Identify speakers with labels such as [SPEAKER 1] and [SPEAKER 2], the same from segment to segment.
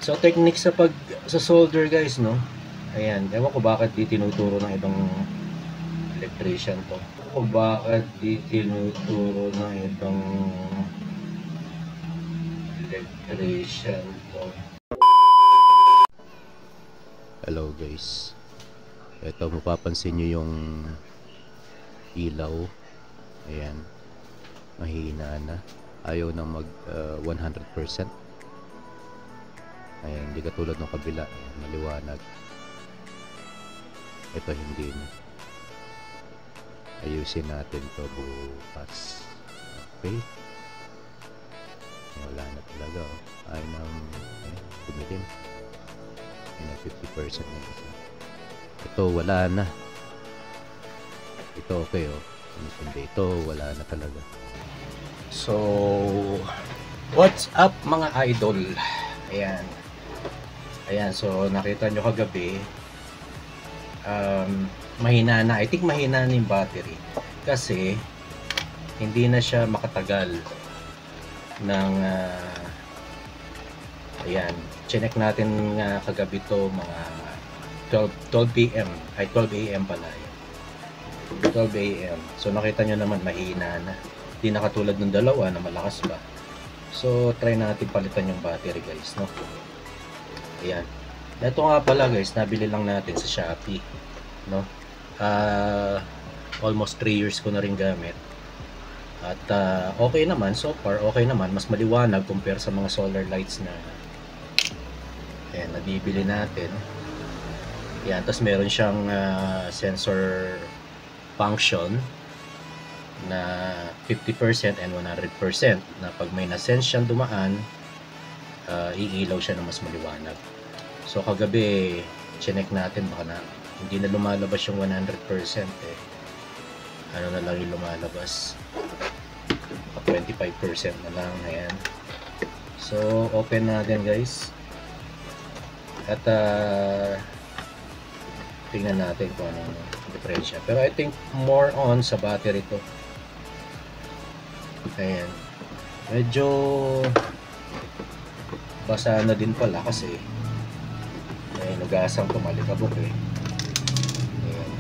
[SPEAKER 1] So technique sa solder guys, no? Ayan, ewan ko bakit di tinuturo ng ibang electrician to. Hello guys. Ito, mapapansin nyo yung ilaw. Ayan. Mahina na. Ayaw na mag 100%. Ayan, hindi katulad ng kabila. Ayan, maliwanag. Ito hindi na. Ayusin natin to bukas. Okay. Wala na talaga. Oh. Ayaw na tumilim. Ayan na 50% na isa. Ito wala na. Ito okay oh. Hindi, ito wala na talaga. So, what's up mga idol? Ayan. Ayan, so nakita nyo kagabi, mahina na. I think mahina na yung battery. Kasi, hindi na siya makatagal ng, ayan, chinek natin nga kagabi to mga 12 p.m. ay 12 a.m. pala. 12 a.m. So nakita nyo naman mahina na. Hindi na katulad ng dalawa na malakas pa. So try natin palitan yung battery guys, no? Ayan. Ito nga pala guys, nabili lang natin sa Shopee, no? Almost 3 years ko na rin gamit. At okay naman, so far okay naman. Mas maliwanag compare sa mga solar lights na ayan, nabibili natin. Yan, tapos meron siyang sensor function na 50% and 100% na pag may na-sense siyang dumaan, iilaw siya na mas maliwanag. So kagabi, chinek natin baka na hindi na lumalabas yung 100% eh. Ano na lang yung lumalabas? 25% na lang. Ayan. So open natin guys. At tingnan natin kung anong diferensya. Pero I think more on sa battery to. Ayan. Medyo basa na din pala kasi ay nugasang tumalikabok eh. Ayan.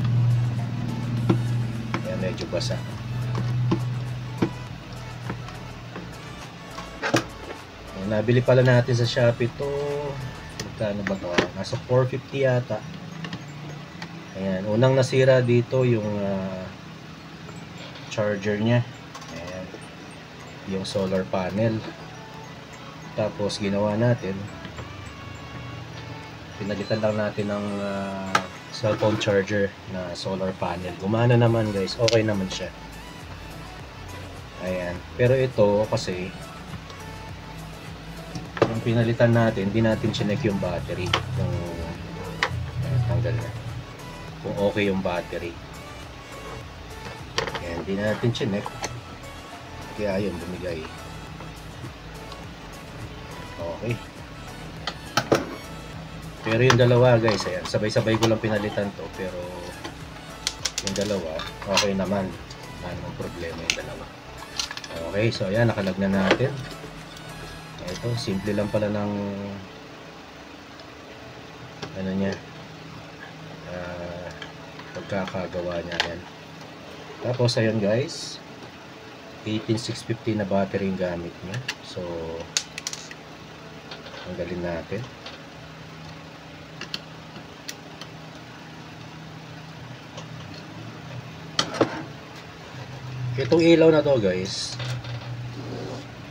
[SPEAKER 1] Ayan, medyo basa. Ayan, nabili pala natin sa Shopee to. Magkano ba to? Nasa 450 yata. Ayan, unang nasira dito yung charger niya. Ayan, yung solar panel. Tapos ginawa natin, pinalitan lang natin ng cellphone charger na solar panel. Gumana naman guys, okay naman siya. Ayan, pero ito kasi yung pinalitan natin, hindi natin chinek yung battery. Yung tanggal na. Kung okay yung battery. Ayan, hindi natin chinek. Kaya yun, bumigay. Okay. Pero yung dalawa guys, ayan, sabay-sabay ko lang pinalitan to. Pero yung dalawa, okay naman. Anong problema yung dalawa. Okay, so ayan, nakalag na natin. Ito, simple lang pala ng ano niya, pagkakagawa niya. Yan. Tapos ayun guys, 18650 na battery yung gamit niya. So tanggalin natin. Itong ilaw na to guys,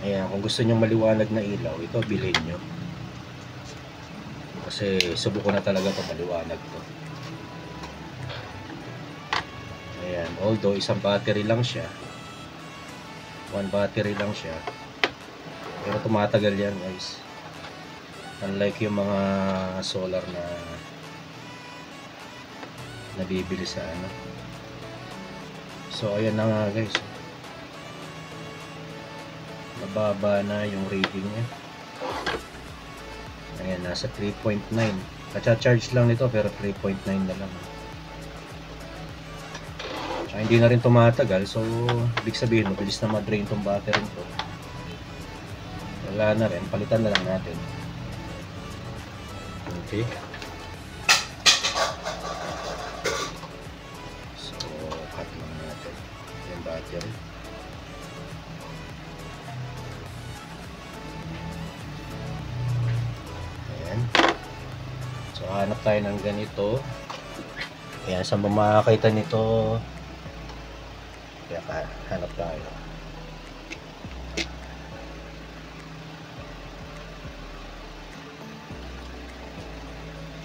[SPEAKER 1] ayan, kung gusto nyo maliwanag na ilaw, ito bilhin nyo. Kasi subuko na talaga ito maliwanag to. Ayan, although isang battery lang siya, one battery lang siya, pero tumatagal yan guys. Unlike yung mga solar na nabibili sa ano. So ayan na nga guys, mababa na yung reading niya. Ayan, nasa 3.9. Kacha-charge lang nito pero 3.9 na lang. Tsaka hindi na rin tumatagal, so ibig sabihin mabilis na ma-drain tong battery to. Wala na rin, palitan na lang natin. Okay. So, cut lang natin yung battery. Ayan. So, hanap tayo ng ganito. Ayan, saan ba makakita nito? Kaya hanap tayo.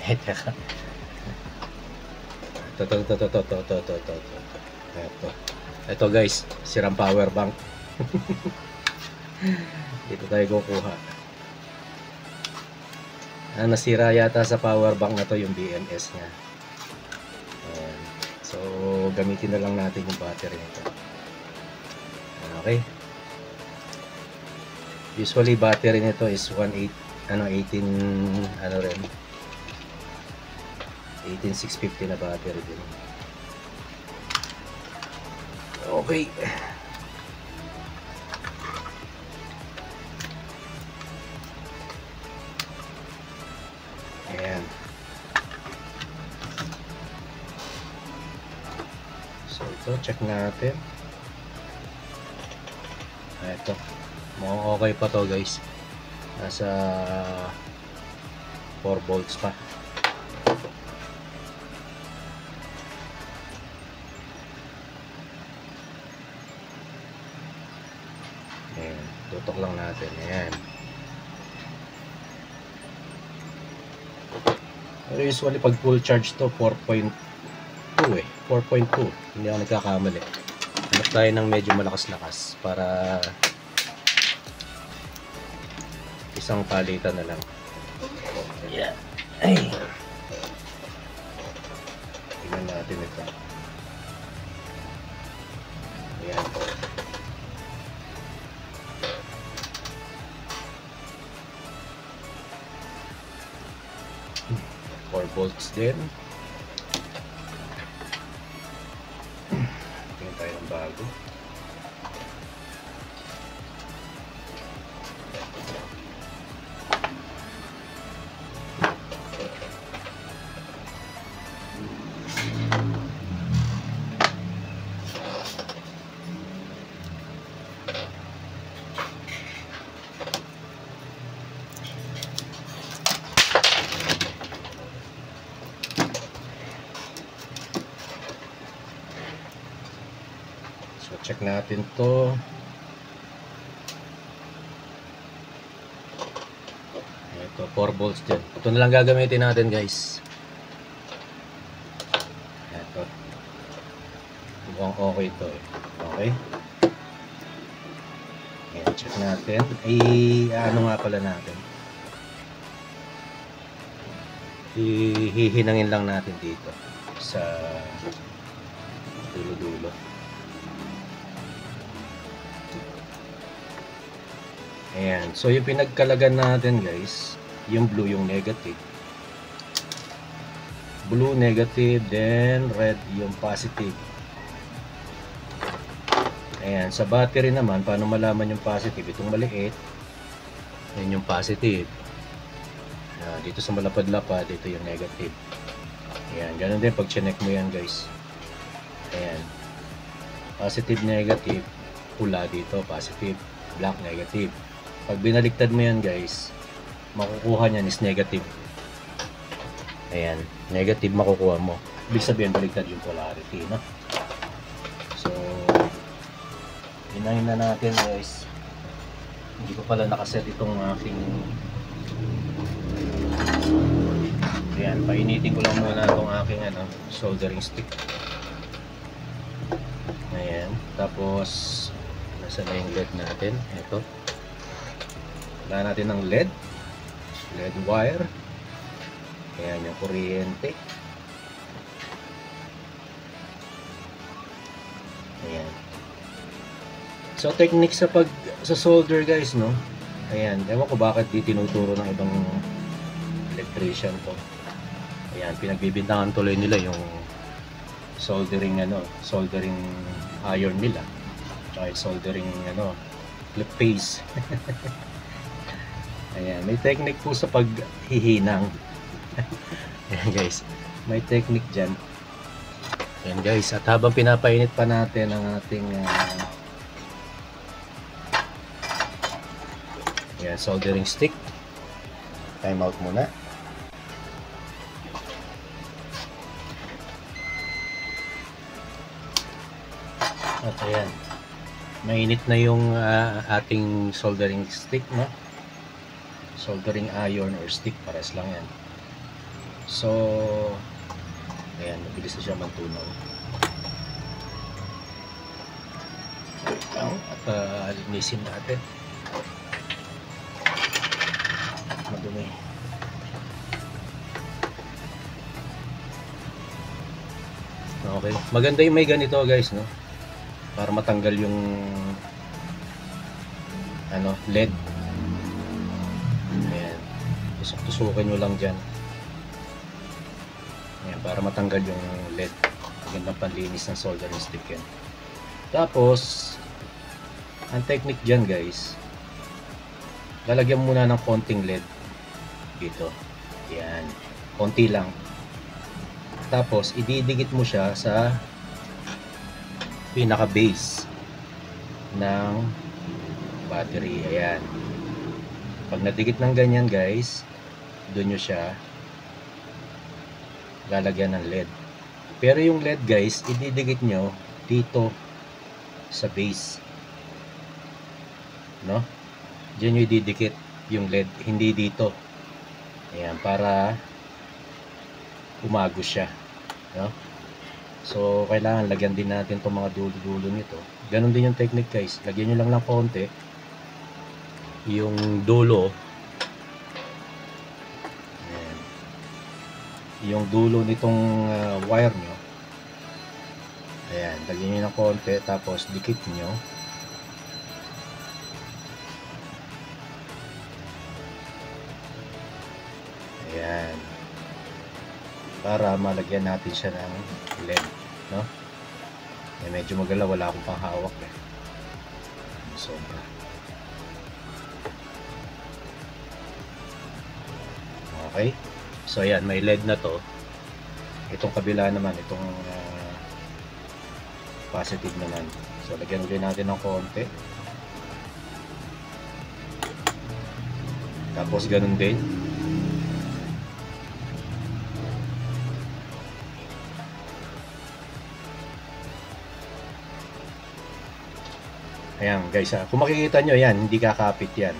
[SPEAKER 1] Teka. Ito guys, sirang power bank. Dito tayo kukuha. Nasira yata sa power bank na to yung BMS nya. So gamitin na lang natin yung battery nito. Okay. Usually battery nito is 18 rin. 18650 na battery din. Okay. Ayan. So ito, check natin. Ito. Mukhang okay pa to guys. Nasa 4 volts pa. Ayan, tutok lang natin. Ayan. Pero usually pag full charge to 4.2 eh. 4.2. Hindi ako nagkakamali. Hanap tayo ng medyo malakas-lakas para isang palitan na lang. Yeah. Ay. Tingnan natin ito. Ayan. 4 volts din. Tingnan tayo ng bago. So check natin to. Ito 4 volts din. Ito na lang gagamitin natin guys. Ito. Mukhang okay ito eh. Okay. Ayan, check natin. Ano nga pala natin. Hihinangin lang natin dito sa dulo-dulo. Ayan. So, yung pinagkalagan natin guys, yung blue yung negative. Blue negative, then red yung positive. Ayan. Sa battery naman, paano malaman yung positive? Itong maliit, yan yung positive. Dito sa malapad-lapad, ito yung negative. Ayan. Ganun din pag chinek mo yan guys. Ayan. Positive, negative. Pula dito, positive. Black, negative. Pag binaliktad mo yan guys, makukuha niyan is negative. Ayan, negative makukuha mo. Ibig sabihin baliktad yung polarity, no? So, hinahin na natin guys. Hindi ko pala nakaset itong aking ayan, painitin ko lang muna itong aking soldering stick. Ayan, tapos nasa na yung LED natin. Ito. Wala natin ng LED wire. Ayan yung kuryente. Ayan. So technique sa solder guys, no? Ayan, ewan ko bakit di tinuturo ng ibang electrician to. Ayan, pinagbibintangan tuloy nila yung soldering soldering iron nila. Tsaka soldering flip phase. Ayan, may technique po sa paghihinang. Ayan guys, may technique dyan. Ayan guys, at habang pinapainit pa natin ang ating soldering stick, time out muna. At ayan, mainit na yung ating soldering stick, no? Soldering iron or stick, pares lang yan. So ayan, mabilis na siya magtunaw. At alinisin natin. Madumi. Okay, maganda yung may ganito guys, no? Para matanggal yung LED. Ayan, tusok-tusukin nyo lang dyan. Ayan, para matanggal yung LED. Magandang panlinis ng soldering stick yan. Tapos ang technique dyan guys, lalagyan muna ng konting LED dito. Ayan, konti lang. Tapos ididikit mo siya sa pinaka base ng battery. Ayan, pag nadikit ng ganyan guys, doon nyo siya lalagyan ng LED. Pero yung LED guys, ididikit nyo dito sa base, no? Diyan nyo ididikit yung LED, hindi dito. Ayan, para umagos siya, no? So kailangan lagyan din natin itong mga dulo-dulo nito. Ganon din yung technique guys, lagyan nyo lang ng konti yung dulo. Ayan, yung dulo nitong wire nyo. Ayan, lagyan nyo ng konti, tapos dikit nyo. Ayan, para malagyan natin siya ng LED, no? Eh, medyo magala, wala akong panghawak eh. Sobra. Okay, so ayan, may LED na to. Itong kabila naman, itong positive naman. So lagyan ulit natin ng konti. Tapos ganun din. Ayan guys, kung makikita nyo yan, hindi kakapit yan.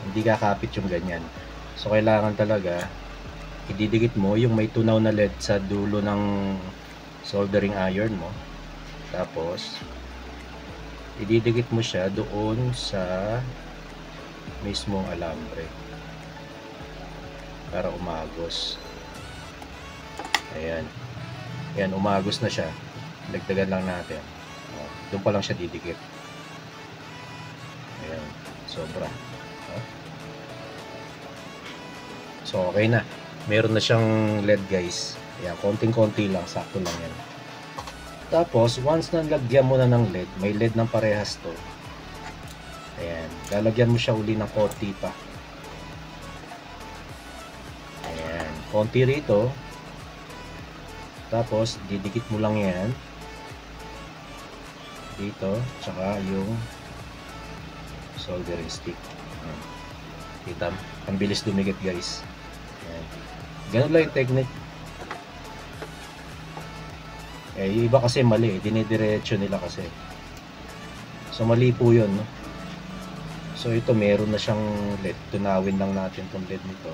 [SPEAKER 1] Hindi kakapit yung ganyan. So kailangan talaga ididikit mo yung may tunaw na LED sa dulo ng soldering iron mo. Tapos ididikit mo siya doon sa mismong alambre para umagos. Ayan. Ayan, umagos na siya. Dagdagan lang natin. Doon pa lang siya didikit. Ayan, sobra. So okay na, meron na siyang LED guys. Ayan, konting-konti lang, sakto lang yan. Tapos once na lagyan mo na ng LED, may LED ng parehas to. Ayan, lalagyan mo siya uli ng konti pa. Ayan, konti rito. Tapos didikit mo lang yan dito, tsaka yung soldering stick. Ayan. Kita, ang bilis dumikit guys. Ayan. Ganun lang yung technique. Eh, iba kasi mali, dinidiretso nila kasi. So mali po yun, no? So ito, meron na siyang LED. Tunawin lang natin tong LED nito.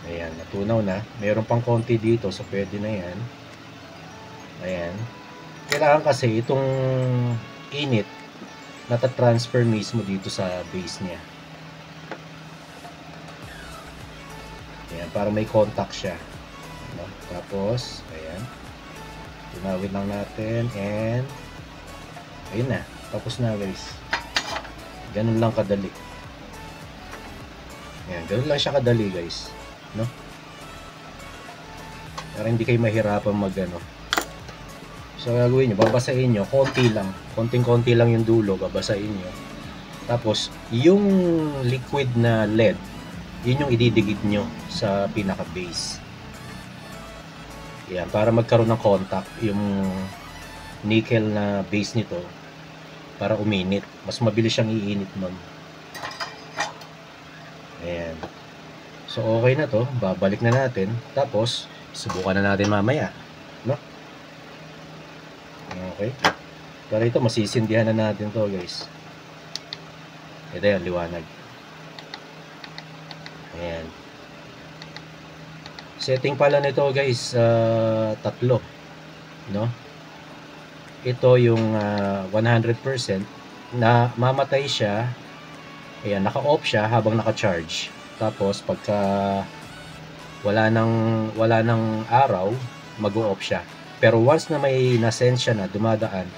[SPEAKER 1] Ayan, natunaw na. Meron pang konti dito, so pwede na yan. Ayan. Kailangan kasi itong init natatransfer mismo dito sa base niya. Ayan, para may contact siya. Tapos, ayan. Tunawin lang natin and ayun na. Tapos na guys. Ganun lang kadali. Ayan, ganun lang siya kadali guys. No? Para hindi kayo mahirapan mag-ano. So gagawin nyo, babasahin nyo, konti lang, konting-konti lang yung dulo, babasahin nyo. Tapos, yung liquid na lead, yun yung ididikit nyo sa pinaka-base. Yan, para magkaroon ng contact yung nickel na base nito para uminit. Mas mabilis siyang iinit nun. Ayan. So, okay na to. Babalik na natin. Tapos, subukan na natin mamaya. No? Okay. Pero ito, masisindihan na natin to, guys. Ito yan, liwanag. Ayan. Setting pala nito, guys, tatlo. No? Ito yung 100% na mamatay siya. Ayan, naka-off siya habang naka-charge. Tapos, pagka wala nang araw, mag-o-off siya. Pero once na may nasensya na dumadaan,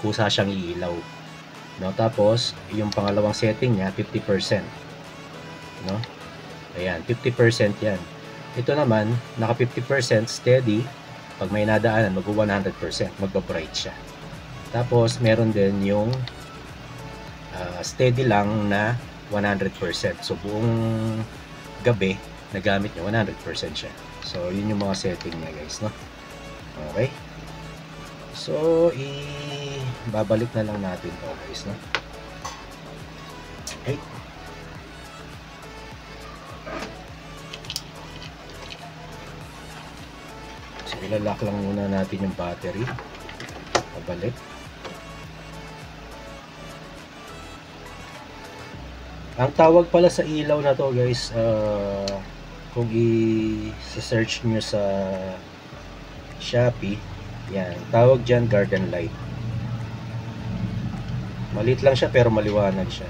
[SPEAKER 1] kusa siyang iilaw. No? Tapos, yung pangalawang setting niya, 50%. No? Ayan, 50% yan. Ito naman, naka 50% steady. Pag may nadaanan, mag-100%. Mag-bright siya. Tapos, meron din yung steady lang na 100%. So, buong gabi, nagamit niya, 100% siya. So, yun yung mga setting niya, guys, no? Okay. So, babalik na lang natin to, guys, no? Okay. So, ilalak lang muna natin yung battery. Babalik. Ang tawag pala sa ilaw na to, guys, kung i-search nyo sa Shopee, yan, tawag dyan garden light. Maliit lang siya pero maliwanag siya.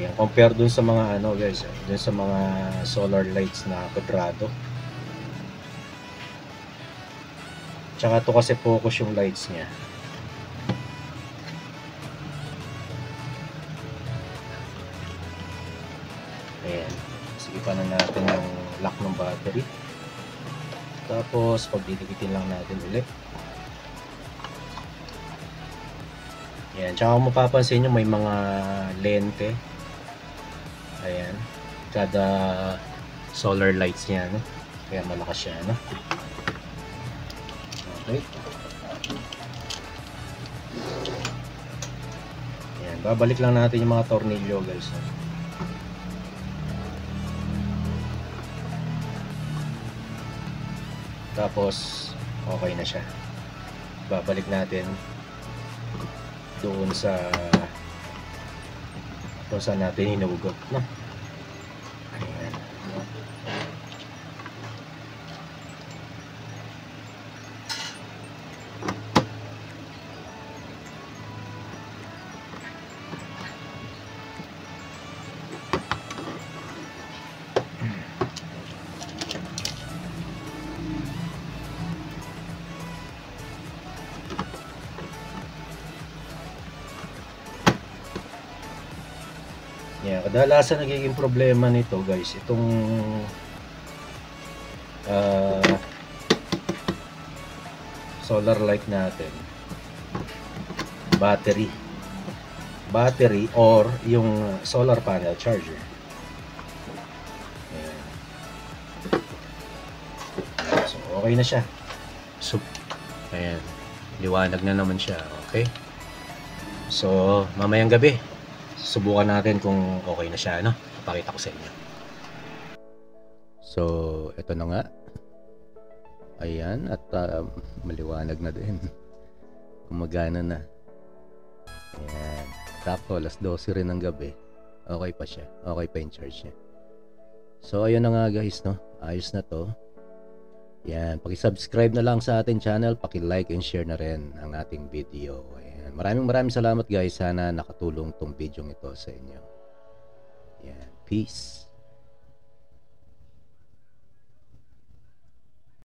[SPEAKER 1] Yan, compare dun sa mga ano, guys, dun sa mga solar lights na kwadrado. Tsaka to kasi focus yung lights niya. Ayan. Sige pa na natin yung lock ng battery. Tapos, pagdidikitin lang natin ulit. Ayan. Tsaka kung mapapansin nyo, may mga lente. Ayan. Kada solar lights niya, no? Kaya malakas siya, no? Okay. Ayan. Babalik lang natin yung mga tornilyo, guys. Tapos, okay na siya. Babalik natin doon sa kung saan natin hinugot, no? Ayan. Yeah, kadalasan nagiging problema nito, guys, itong solar light natin, battery or yung solar panel charger. Ayan. So, okay na siya. So, ayan, liwanag na naman siya. Okay, so mamayang gabi subukan natin kung okay na siya, no? Papakita ko sa inyo. So, ito na nga. Ayan, at maliwanag na din. Gumagana na. Ayan. Tapos, alas 12 rin ng gabi. Okay pa siya. Okay pa yung charge niya. So, ayun na nga, guys, no? Ayos na to. Ayan, paki-subscribe na lang sa ating channel. Paki-like and share na rin ang ating video. Maraming salamat, guys. Sana nakatulong tong video ito sa inyo. Yan. Peace.